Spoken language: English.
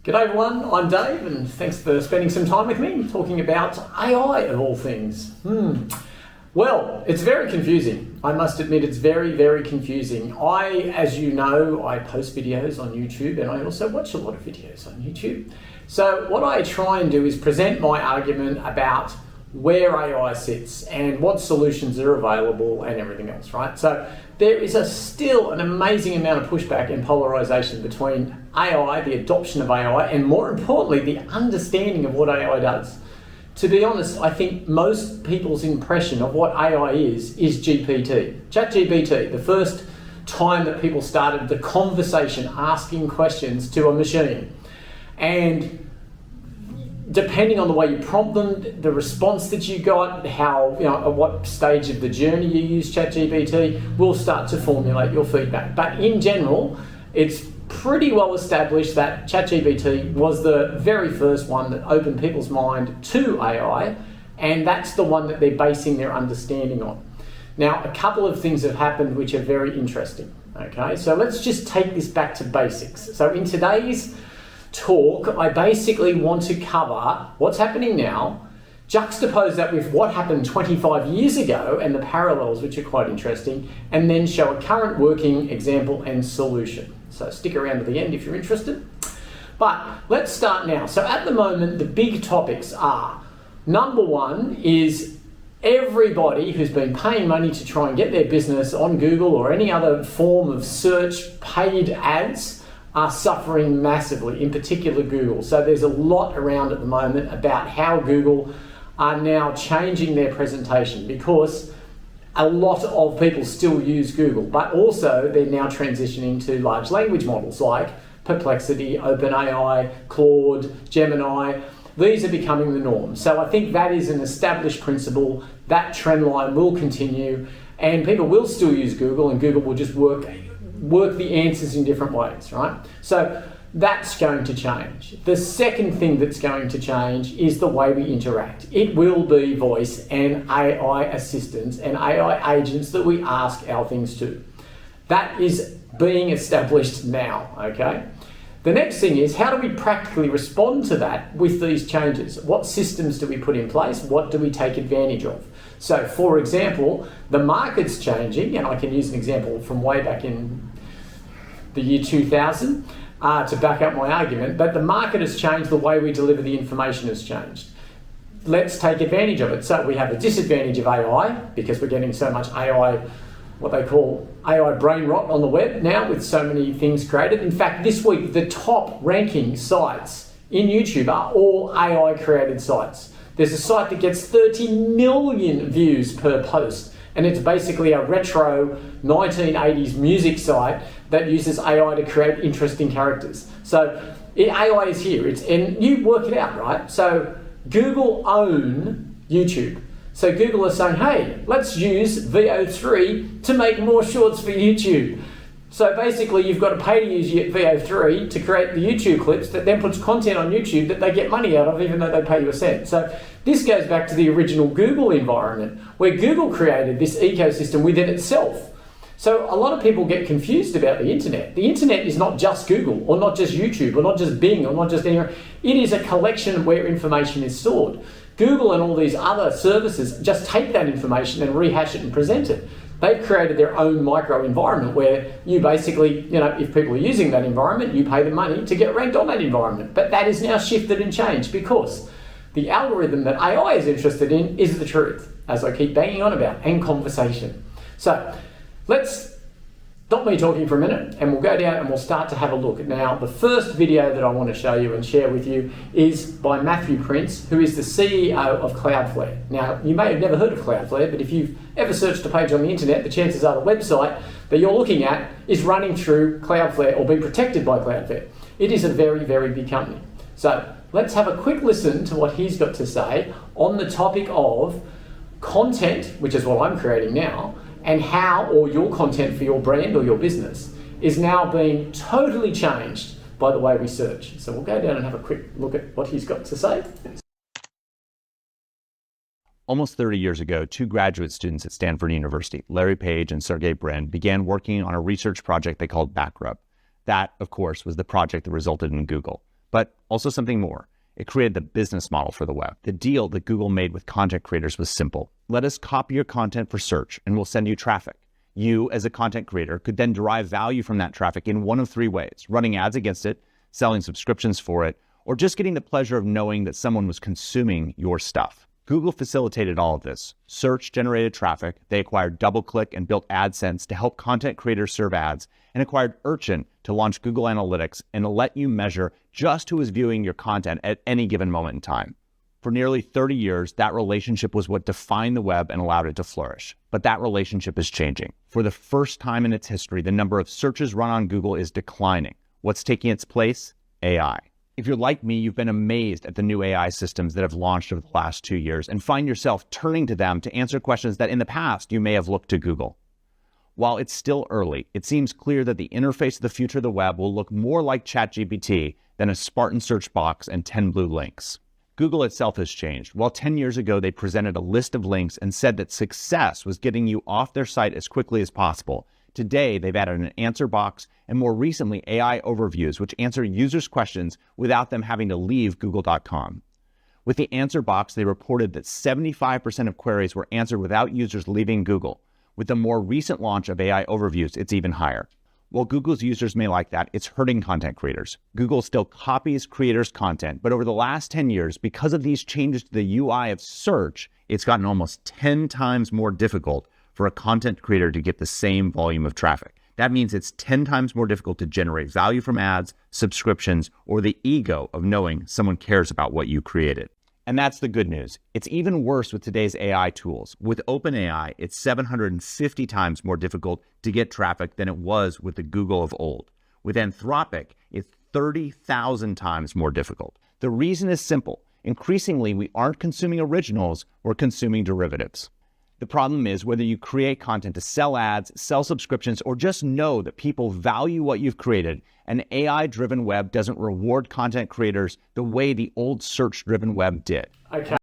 G'day everyone, I'm Dave and thanks for spending some time with me talking about AI of all things. Well, it's very confusing. I must admit it's very, very confusing. As you know, I post videos on YouTube and I also watch a lot of videos on YouTube. So what I try and do is present my argument about where AI sits and what solutions are available and everything else, right? So there is still an amazing amount of pushback and polarization between AI, the adoption of AI, and more importantly, the understanding of what AI does. To be honest, I think most people's impression of what AI is GPT. ChatGPT, the first time that people started the conversation asking questions to a machine. And depending on the way you prompt them, the response that you got, at what stage of the journey you use ChatGPT, will start to formulate your feedback. But in general, it's pretty well established that ChatGPT was the very first one that opened people's mind to AI, and that's the one that they're basing their understanding on. Now, a couple of things have happened which are very interesting. Okay, so let's just take this back to basics. So in today's talk, I basically want to cover what's happening now, juxtapose that with what happened 25 years ago and the parallels, which are quite interesting, and then show a current working example and solution. So stick around to the end if you're interested. But let's start now. So at the moment, the big topics are, number one is everybody who's been paying money to try and get their business on Google or any other form of search paid ads are suffering massively, in particular Google. So there's a lot around at the moment about how Google are now changing their presentation, because a lot of people still use Google, but also they're now transitioning to large language models like Perplexity, OpenAI, Claude, Gemini. These are becoming the norm. So I think that is an established principle. That trend line will continue and people will still use Google, and Google will just work the answers in different ways, right? So that's going to change. The second thing that's going to change is the way we interact. It will be voice and AI assistants and AI agents that we ask our things to. That is being established now, okay? The next thing is, how do we practically respond to that with these changes? What systems do we put in place? What do we take advantage of? So, for example, the market's changing, and I can use an example from way back in the year 2000 to back up my argument, but the market has changed, the way we deliver the information has changed. Let's take advantage of it. So we have a disadvantage of AI, because we're getting so much AI, what they call AI brain rot on the web now, with so many things created. In fact, this week, the top ranking sites in YouTube are all AI created sites. There's a site that gets 30 million views per post, and it's basically a retro 1980s music site that uses AI to create interesting characters. So AI is here, and you work it out, right? So Google own YouTube. So Google is saying, hey, let's use VO3 to make more shorts for YouTube. So basically you've got to pay to use VO3 to create the YouTube clips that then puts content on YouTube that they get money out of, even though they pay you a cent. So this goes back to the original Google environment, where Google created this ecosystem within itself. So a lot of people get confused about the internet. The internet is not just Google, or not just YouTube, or not just Bing, or not just anywhere. It is a collection where information is stored. Google and all these other services just take that information and rehash it and present it. They've created their own micro environment where you basically, if people are using that environment, you pay them money to get ranked on that environment. But that is now shifted and changed, because the algorithm that AI is interested in is the truth, as I keep banging on about, and conversation. So let's stop me talking for a minute and we'll go down and we'll start to have a look. Now, the first video that I want to show you and share with you is by Matthew Prince, who is the CEO of Cloudflare. Now, you may have never heard of Cloudflare, but if you've ever searched a page on the internet, the chances are the website that you're looking at is running through Cloudflare or being protected by Cloudflare. It is a very, very big company. So let's have a quick listen to what he's got to say on the topic of content, which is what I'm creating now, and how all your content for your brand or your business is now being totally changed by the way we search. So we'll go down and have a quick look at what he's got to say. Almost 30 years ago, two graduate students at Stanford University, Larry Page and Sergey Brin, began working on a research project they called Backrub. That, of course, was the project that resulted in Google. but also something more. It created the business model for the web. The deal that Google made with content creators was simple. Let us copy your content for search and we'll send you traffic. You, as a content creator, could then derive value from that traffic in one of three ways: running ads against it, selling subscriptions for it, or just getting the pleasure of knowing that someone was consuming your stuff. Google facilitated all of this. Search generated traffic. They acquired DoubleClick and built AdSense to help content creators serve ads, and acquired Urchin to launch Google Analytics and to let you measure just who is viewing your content at any given moment in time. For nearly 30 years, that relationship was what defined the web and allowed it to flourish. But that relationship is changing. For the first time in its history, the number of searches run on Google is declining. What's taking its place? AI. If you're like me, you've been amazed at the new AI systems that have launched over the last 2 years and find yourself turning to them to answer questions that in the past you may have looked to Google. While it's still early, it seems clear that the interface of the future of the web will look more like ChatGPT than a Spartan search box and 10 blue links. Google itself has changed. While 10 years ago they presented a list of links and said that success was getting you off their site as quickly as possible, today they've added an answer box and more recently AI overviews, which answer users' questions without them having to leave google.com. With the answer box, they reported that 75% of queries were answered without users leaving Google. With the more recent launch of AI overviews, it's even higher. While Google's users may like that, it's hurting content creators. Google still copies creators' content, but over the last 10 years, because of these changes to the UI of search, it's gotten almost 10 times more difficult for a content creator to get the same volume of traffic. That means it's 10 times more difficult to generate value from ads, subscriptions, or the ego of knowing someone cares about what you created. And that's the good news. It's even worse with today's AI tools. With OpenAI, it's 750 times more difficult to get traffic than it was with the Google of old. With Anthropic, it's 30,000 times more difficult. The reason is simple. Increasingly, we aren't consuming originals, we're consuming derivatives. The problem is whether you create content to sell ads, sell subscriptions, or just know that people value what you've created, an AI-driven web doesn't reward content creators the way the old search-driven web did. Okay.